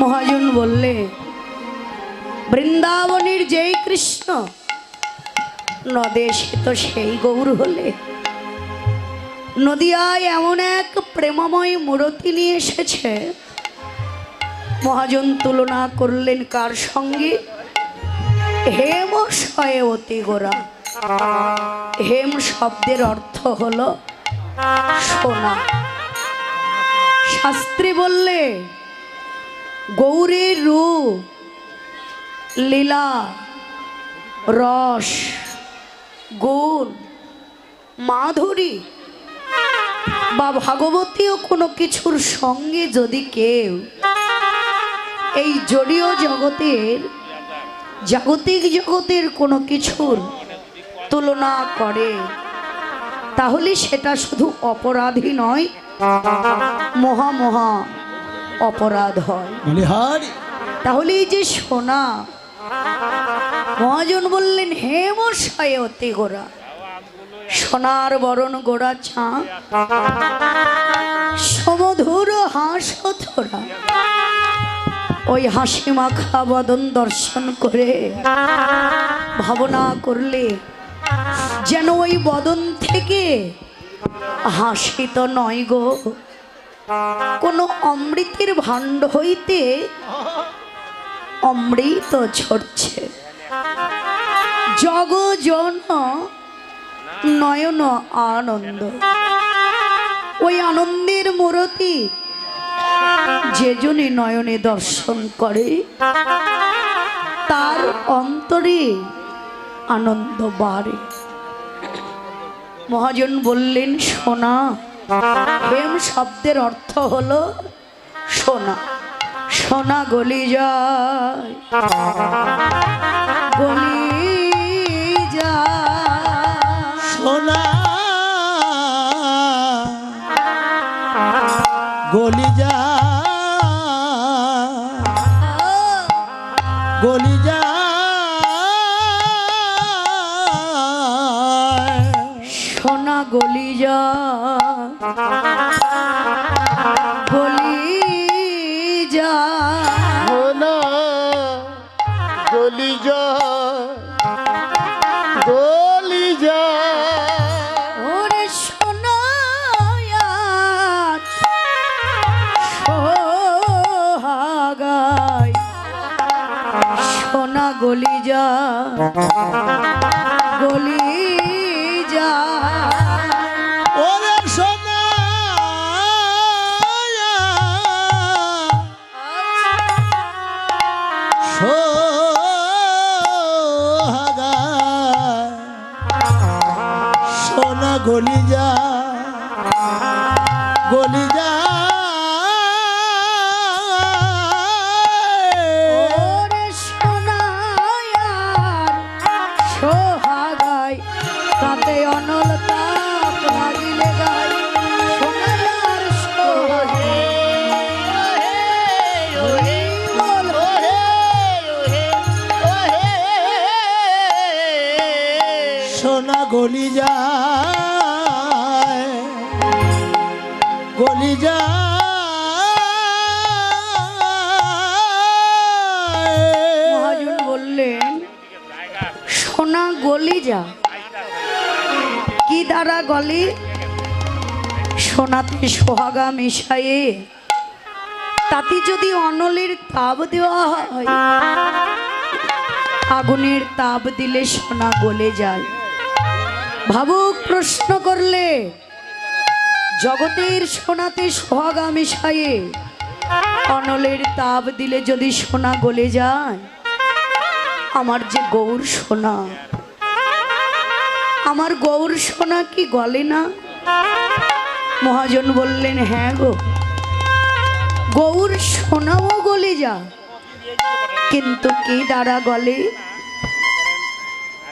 মহাজন বললে বৃন্দাবনের যেই কৃষ্ণ নদে সে তো সেই গৌর হলে। নদিয়ায় এমন এক প্রেমময় মূর্তি নিয়ে এসেছে, মহাজন তুলনা করলেন কার সঙ্গে? হেম শয়ে অতি গোরা। হেম শব্দের অর্থ হলো সোনা। শাস্ত্রী বললে গৌরের রূপ, লীলা, রস, গুণ, মাধুরী বা ভাগবতীয় কোনো কিছুর সঙ্গে যদি কেউ এই জড়ীয় জগতের জাগতিক জগতের কোনো কিছুর তুলনা করে, তাহলে সেটা শুধু অপরাধী নয়, মহা মহা অপরাধ হয়। তাহলে এই যে সোনা, মহাজন বললেন হেম শয়ে অতি গোরা। সোনার বরণ গোড়া চাঁদ, সমধুর হাস থোড়া। ওই হাসি মাখা বদন দর্শন করে ভাবনা করলে যেন ওই বদন থেকে হাসি তো নয় গো, কোনো অমৃতের ভাণ্ড হইতে অমৃত ঝরছে। জগজন নয়ন আনন্দ। ওই আনন্দের মূর্তি যে জনে নয়নে দর্শন করে তার অন্তরে আনন্দ বাড়ে। মহাজন বললেন সোনা। হেম শব্দের অর্থ হলো সোনা। সোনা গলি যায়, গলি যায়, সোনা গলি যা, গলি যা, সোনা গলি যা, গলি যা, সোনা গলি যা, গলি যা। ওরে সোনা সোহাগায়, সোনা গলি যা, গলি যা। ওরে সোনা সোহাগায়, সোনা গলি যা, গলি যা। ওরে সোনা সোহাগায়, তাতে অনল তাপ লাগিলে গায়। সোনার সোহাগে সোনা গলি যায়, গলি যায়। মহাজন বললেন সোনা গলি যা। কি দ্বারা গলি? সোনাতে সোহাগা মিশায়ে তাতে যদি অনলের তাপ দেওয়া হয়, আগুনের তাপ দিলে সোনা গলে যায়। ভাবুক প্রশ্ন করলে জগতের সোনাতে সোহাগা মিশায়ে অনলের তাপ দিলে যদি সোনা গলে যায়, আমার যে গৌর সোনা, আমার গৌর সোনা কি গলে না? মহাজন বললেন হ্যাঁ গো, গৌর সোনাও গলে যা, কিন্তু কি দ্বারা গলে?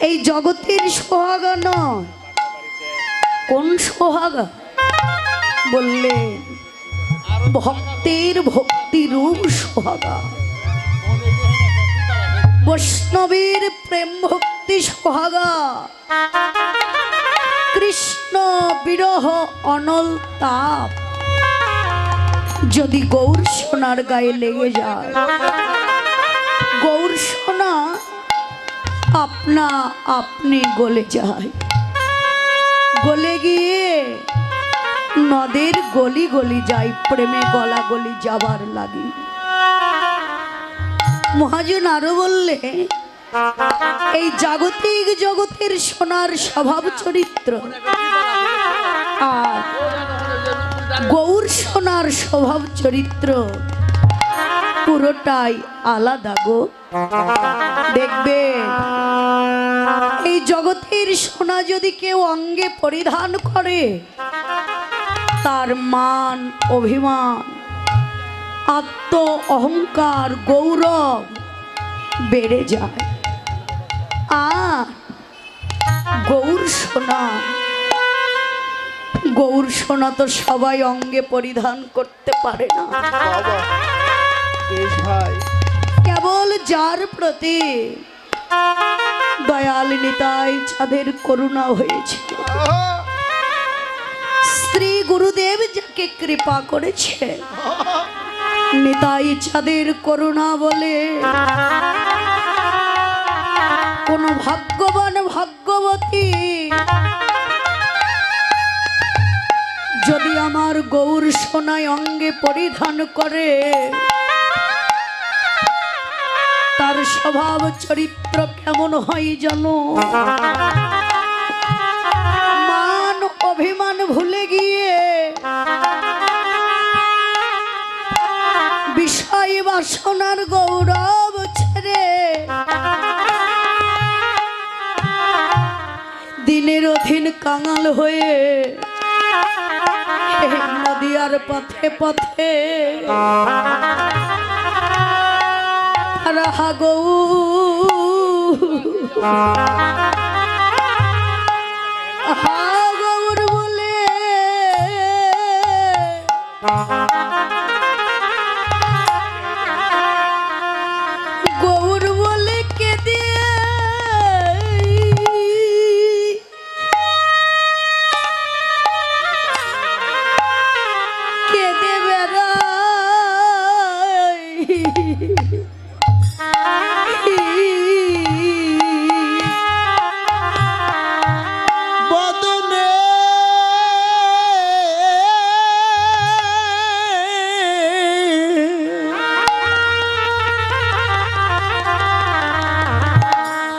এই জগতের সোহাগা নয়। কোন সোহাগা? বললে ভক্তের ভক্তিরূপ সোহাগা, বৈষ্ণবের প্রেম ভক্তি সোহাগা, কৃষ্ণ বিরহ অনল তাপ যদি গৌর সোনার গায়ে লেগে যায়, গৌর সোনা আপনা আপনি গলে যায়, গলে গিয়ে নদের গলি গলি যায়, প্রেমে গলা গলি যাবার লাগি। মহাজন আরো বললে, এই জাগতিক জগতের সোনার স্বভাব চরিত্র আর গৌর সোনার স্বভাব চরিত্র পুরোটাই আলাদা গো। দেখবে এই জগতের সোনা যদি কেউ অঙ্গে পরিধান করে, তার মান অভিমান আত্ম অহংকার গৌরব বেড়ে যায়। আর গৌর সোনা তো সবাই অঙ্গে পরিধান করতে পারে না। কেবল যার প্রতি দয়াল নিতাই চাঁদের করুণা হয়েছিল, শ্রী গুরুদেব যাকে কৃপা করেছে, নিতাই চাঁদের করুণা বলে কোন ভাগ্যবান ভাগ্যবতী যদি আমার গৌর সোনায় অঙ্গে পরিধান করে, তার স্বভাব চরিত্র কেমন হয় জানো? মান অভিমান ভুলে গিয়ে বিষয় বাসনার গৌরব ছেড়ে দিনের অধীন কাঙাল হয়ে নদিয়ার পথে পথে রাহা গৌর বলে গৌর বলে কেঁদে কেঁদে বেড়াই, বদনে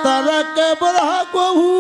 তারা কেবল কহু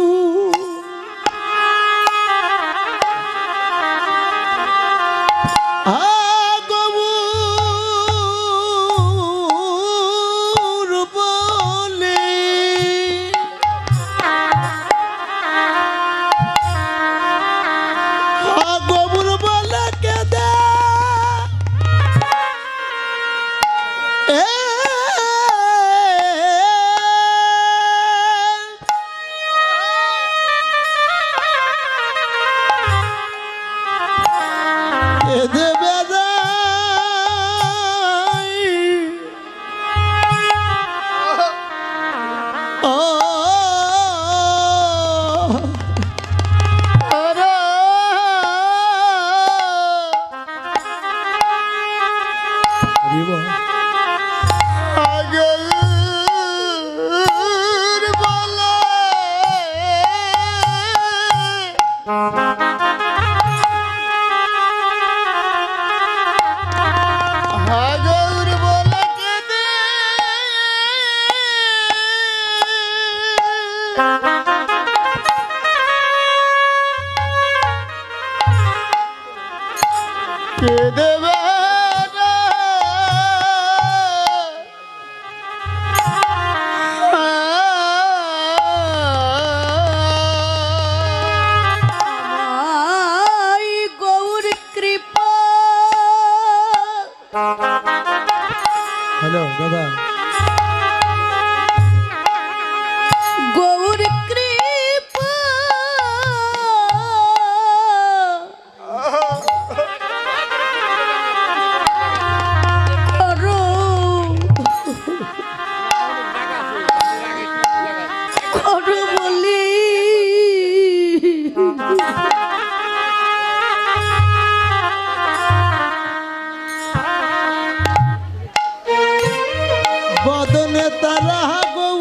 হ্যালো দাদা, গৌর কৃপা করো, করো বলি বদনে তারা গৌ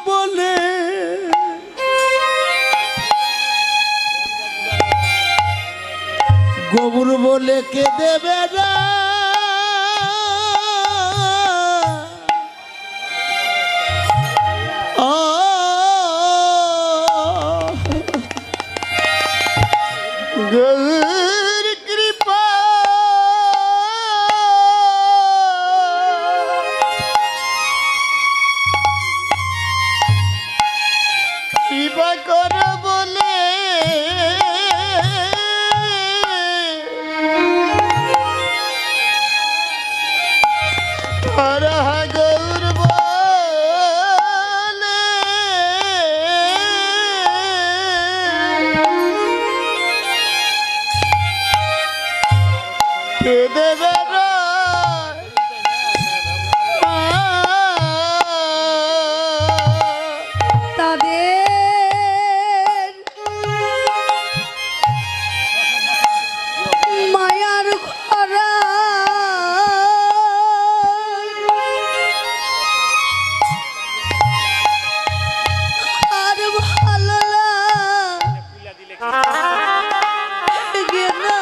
বলে গবুর বলে কে দেবে না গৌর কৃপা কৃপা কর বলে গৌর বলে কে দেবে না তাদের মায়ার খরা আর ভালো লাগে না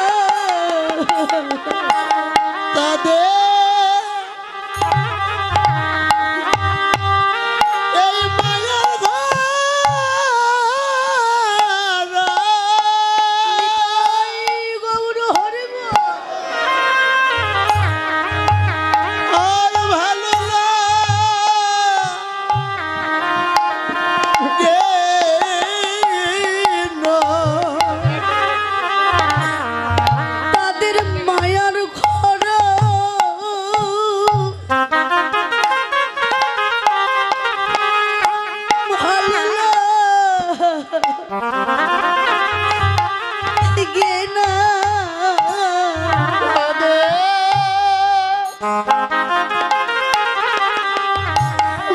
তাদের এই মায়ার ঘর গৌর হরিব আর ভালো লাগে না তাদের মায়ার খরা ভালো লাগে না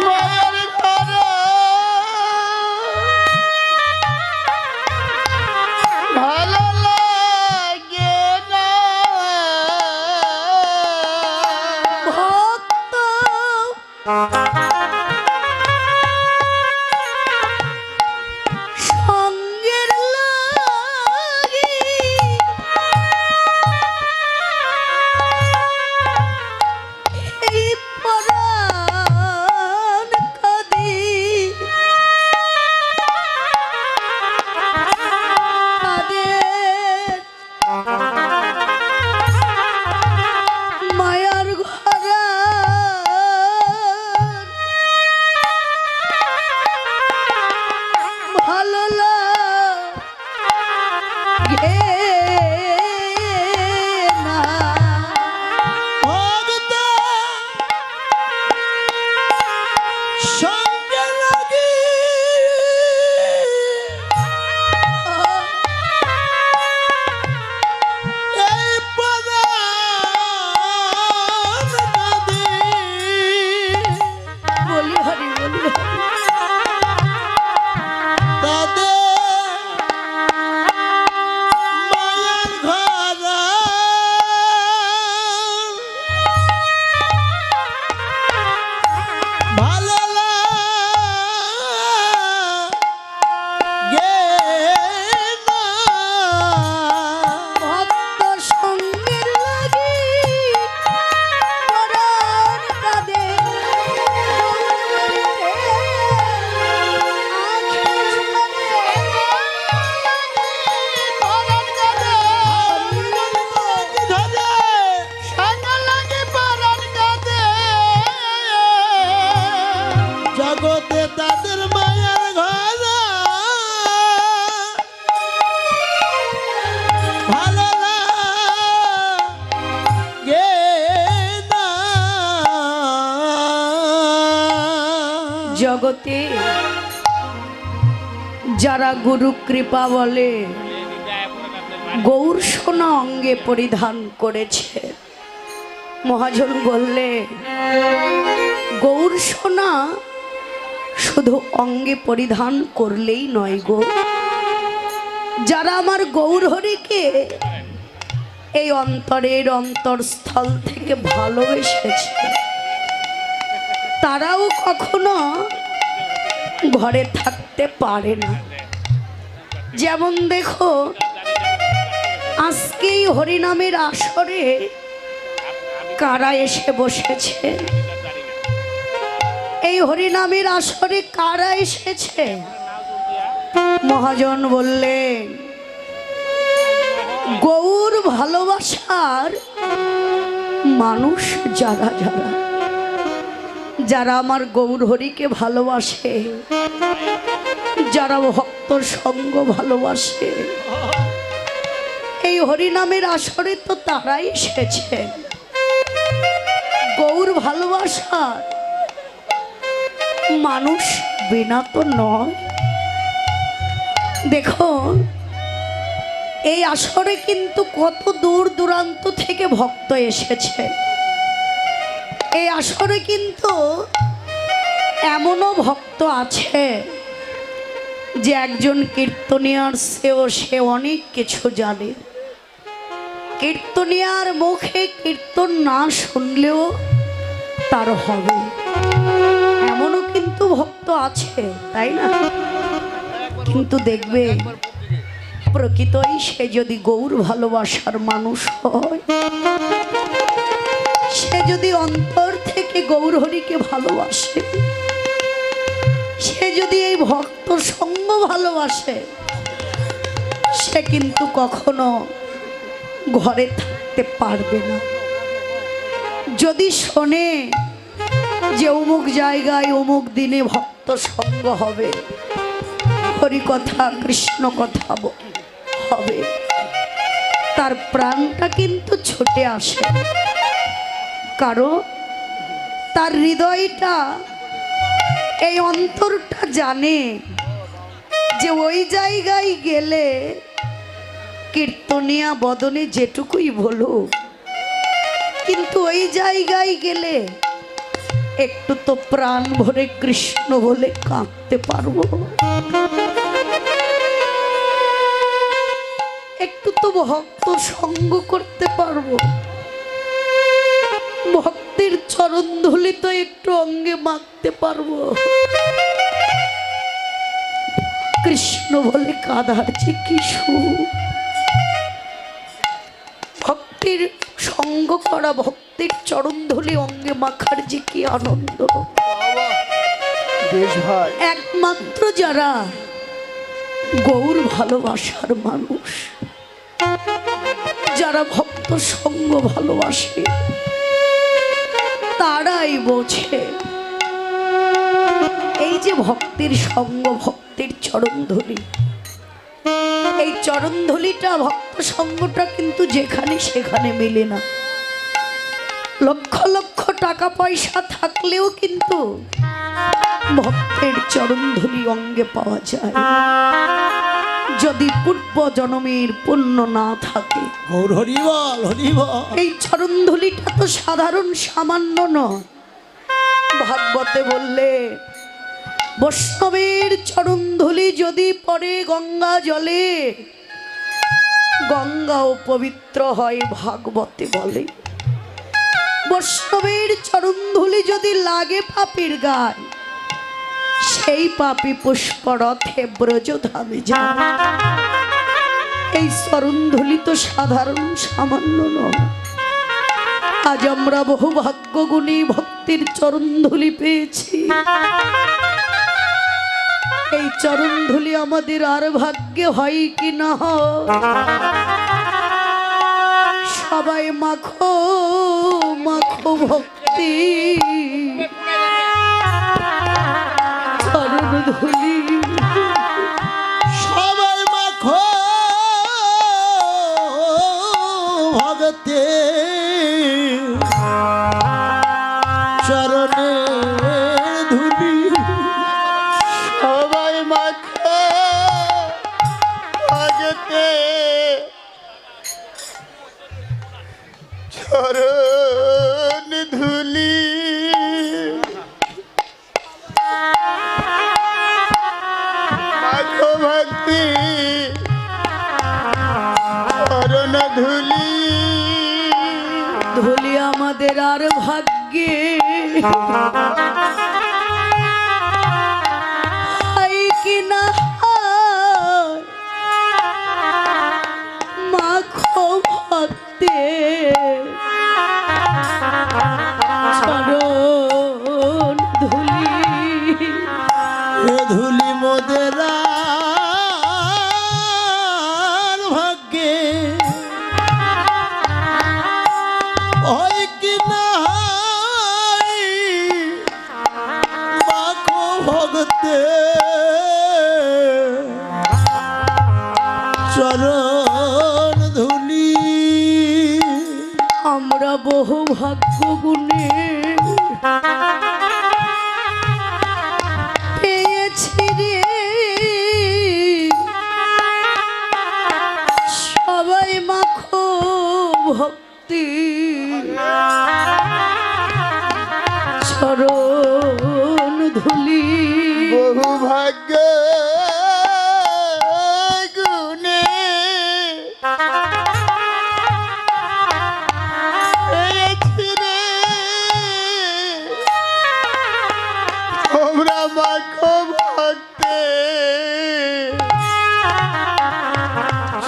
মায়ের ঘর ভালো লাগে না ভক্ত সঙ্গের লাগি এই পরাণ কাঁদি তাদের মায়ার ঘরা ভালো লাগে না ভক্ত সঙ্গে লাগি এই পরাণ নদী বলি হরি বলি হরি। তাদের মায়ার ঘর ভালো লাগে না ভক্ত সঙ্গের লাগি পরাণ কাঁদে জগতে তাদের মায়ার ঘর ভালো লাগে না জগতে যারা গুরু কৃপা বলে গৌর সোনা অঙ্গে পরিধান করেছে মহাজন বললে গৌর সোনা শুধু অঙ্গে পরিধান করলেই নয় গো, যারা আমার গৌরহরিকে এই অন্তরের অন্তরস্থল থেকে ভালোবেসেছে, তারাও কখনো ঘরে থাকতে পারে না। যেমন দেখো, আজকেই হরিনামের আসরে কারা এসে বসেছে? এই হরিনামের আসরে কারা এসেছে? মহাজন বললেন, গৌর ভালোবাসার মানুষ যারা যারা যারা আমার গৌর হরিকে ভালোবাসে, যারা ভক্ত সঙ্গ ভালোবাসে, এই হরিনামের আসরে তো তারাই এসেছে। গৌর ভালোবাসার মানুষ বিনা তো নয়। দেখো, এই আসরে কিন্তু কত দূর দূরান্ত থেকে ভক্ত এসেছে। এই আসরে কিন্তু এমনও ভক্ত আছে যে একজন কীর্তনিয়ার চেয়েও সে অনেক কিছু জানে। কীর্তনিয়ার মুখে কীর্তন না শুনলেও তার হবে, এমনও কিন্তু ভক্ত আছে, তাই না? কিন্তু দেখবে, প্রকৃতই সে যদি গৌর ভালোবাসার মানুষ হয়, সে যদি অন্তর থেকে গৌর হরিকে ভালোবাসে, সে যদি এই ভক্ত সঙ্গ ভালোবাসে, সে কিন্তু কখনো ঘরে থাকতে পারবে না। যদি শোনে যে অমুক জায়গায় অমুক দিনে ভক্ত সঙ্গ হবে, হরি কথা কৃষ্ণ কথা হবে, তার প্রাণটা কিন্তু ছুটে আসে। কারণ তার হৃদয়টা, এই অন্তরটা জানে যে ওই জায়গায় গেলে কীর্তনিয়া বদনে যেটুকুই বলো, কিন্তু ওই জায়গায় গেলে একটু তো প্রাণ ভরে কৃষ্ণ বলে কাঁদতে পারবো, একটু তো ভক্ত সঙ্গ করতে পারবো, ভক্তের চরণ ধুলি তো একটু অঙ্গে মাখতে পারবো। কৃষ্ণ বলে কাঁদার যে কি সুখ, ভক্তির সঙ্গ করা, ভক্তির চরণ ধুলি অঙ্গে মাখার যে কি আনন্দ। একমাত্র যারা গৌর ভালোবাসার মানুষ, যারা ভক্ত সঙ্গ ভালোবাসে, তারাই বোঝে এই যে ভক্তির সঙ্গ, ভক্তির চরণধুলি, এই চরণধুলিটা, ভক্ত সঙ্গটা কিন্তু যেখানে সেখানে মেলে না। লক্ষ লক্ষ টাকা পয়সা থাকলেও কিন্তু ভক্তের চরণধুলি অঙ্গে পাওয়া যায় যদি পূর্ব জন্মের পুণ্য না থাকে। গৌর হরি বল, হরি বল। এই চরণধুলিটা তো সাধারণ সামান্য নয়। ভাগবতে বললে, বৈষ্ণবের চরণধুলি যদি পড়ে গঙ্গা জলে, গঙ্গাও পবিত্র হয়, ভাগবতে বলে। বৈষ্ণবের চরণধুলি যদি লাগে পাপীর গায়, সেই পাপী পুষ্পরথে ব্রজধামে যায়। এই চরণধুলি তো সাধারণ সামান্য নয়। আজ আমরা বহু ভাগ্যগুণী ভক্তির চরণধুলি পেয়েছি। এই চরণধুলি আমাদের আর ভাগ্যে হয় কি না হয়, সবাই মাখো মাখো ভক্তি চরণধুলি, সবাই মাখো ভগতে চরণে ধুলি, সবাই মাখো ভগতে চরণ ধুলি। ভক্তি চরণ ধুলি ধুলি আমাদের আর ভাগ্যে হয় কি না হয়, মাখো ভক্তে চরণ ধুলি এ ধুলি মোদের আর ভাগ্যে হয় কি না হয়, মাখো ভক্তে চরণ ধুলি। আমরা বহু ভাগ্য গুণে পেয়েছি রে, সবাই মাখো ভক্তি চরণ ধুলি। বহু ভাগ্য গুণে পেয়েছি রে, তোমরা মাখো ভক্তে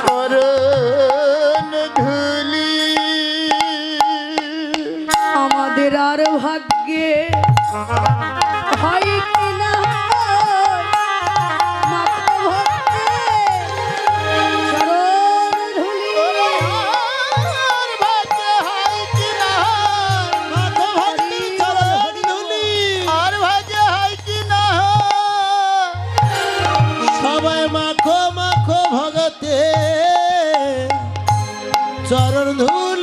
চরণ ধুলি। আমাদের আর ভাগ্যে হয় কি না হয়, মাখো ভক্তে চরণ ধুলি। আর ভাগ্যে হয় কি না হয়, মাখো ভক্তি চরণ ধুলি। আর ভাগ্যে হয় কি না হয়, সবাই মাখো মাখো ভগতে চরণ ধুলি।